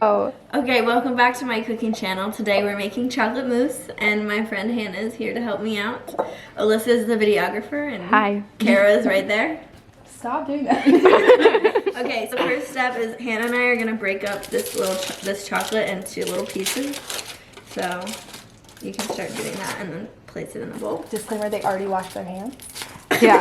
Oh. Okay, welcome back to my cooking channel. Today we're making chocolate mousse and my friend Hannah is here to help me out. Alyssa is the videographer and Hi. Kara is right there. Stop doing that. Okay, so first step is Hannah and I are gonna break up this chocolate into little pieces. So you can start doing that and then place it in the bowl. Disclaimer, they already washed their hands. Yeah.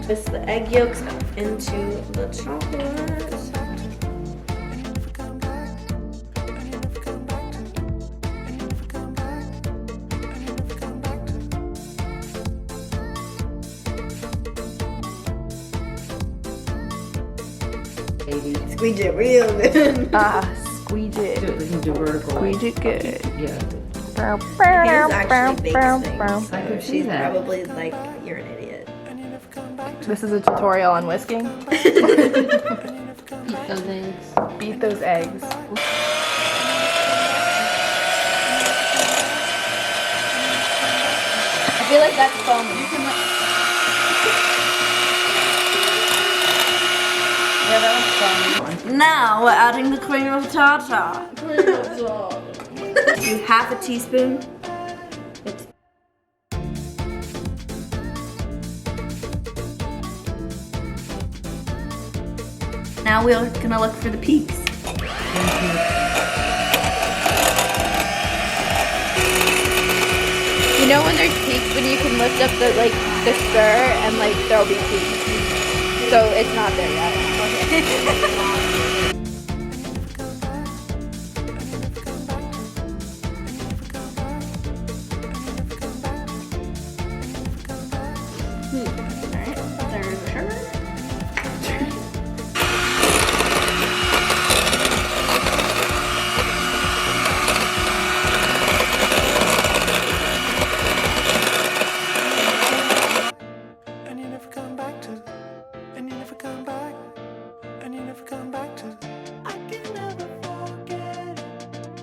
Twist the egg yolks into the chocolate. Squeeze it real good. Squeeze it. We can do vertical. Squeeze it good. Yeah. Hannah's actually bakes things, I could so see she's that. probably like, you're an idiot. This is a tutorial on whisking. Eat those eggs. Beat those eggs. I feel like that's foamy. Yeah, that was foamy. Now we're adding the cream of tartar. Do half a teaspoon. Now we're gonna look for the peaks. You know when there's peaks when you can lift up the stir and there'll be peaks. So it's not there yet. Alright, there's the sugar.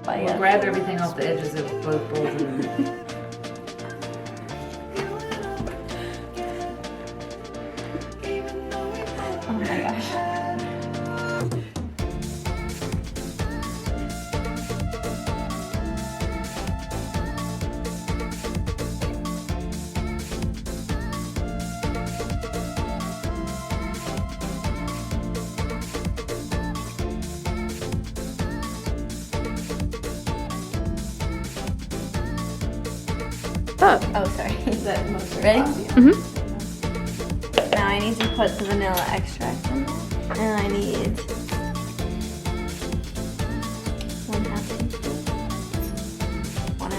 We'll grab everything off the edges of both bowls and Oh my gosh. Oh, sorry. Is that most Ready? Mm-hmm. Now I need to put the vanilla extract in there. And I need 1/2 teaspoon. 1/2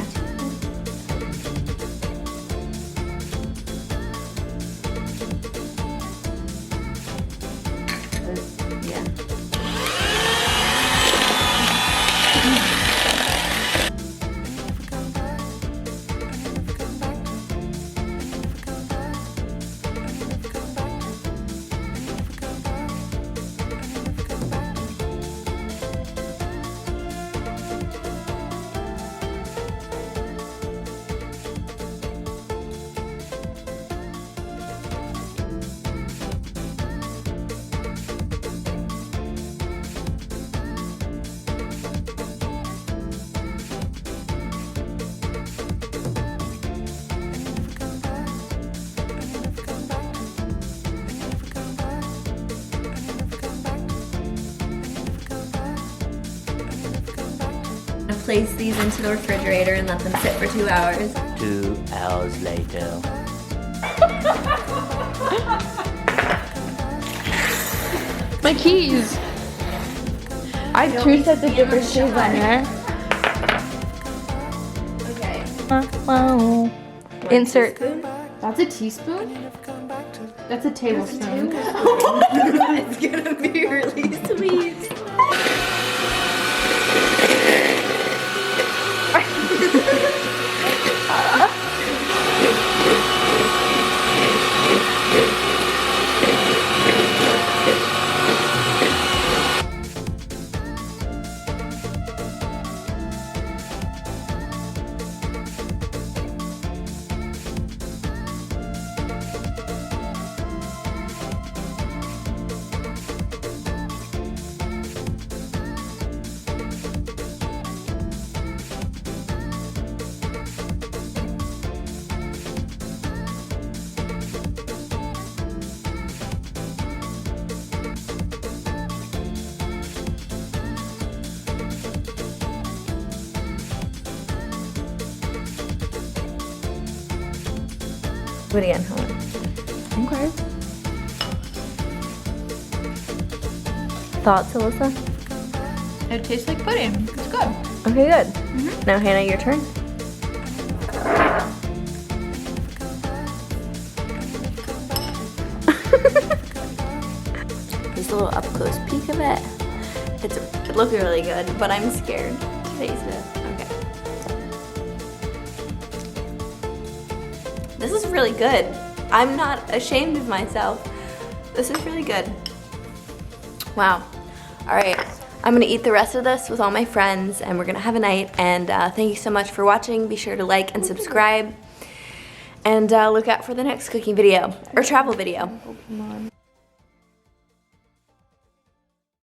teaspoon. Yeah. Place these into the refrigerator and let them sit for 2 hours. 2 hours later. My keys. I have two sets of different shoes on here. Okay. Insert. Teaspoon? That's a teaspoon? That's a tablespoon. It's gonna be really sweet. Do it again, hold on. Okay. Thoughts, Alyssa? It tastes like pudding. It's good. Okay, good. Now, Hannah, your turn. Just a little up close peek of it. It looks really good, but I'm scared to taste it. Okay. This is really good. I'm not ashamed of myself. This is really good. Wow. All right. I'm gonna eat the rest of this with all my friends and we're gonna have a night. And thank you so much for watching. Be sure to like and subscribe. And look out for the next cooking video or travel video.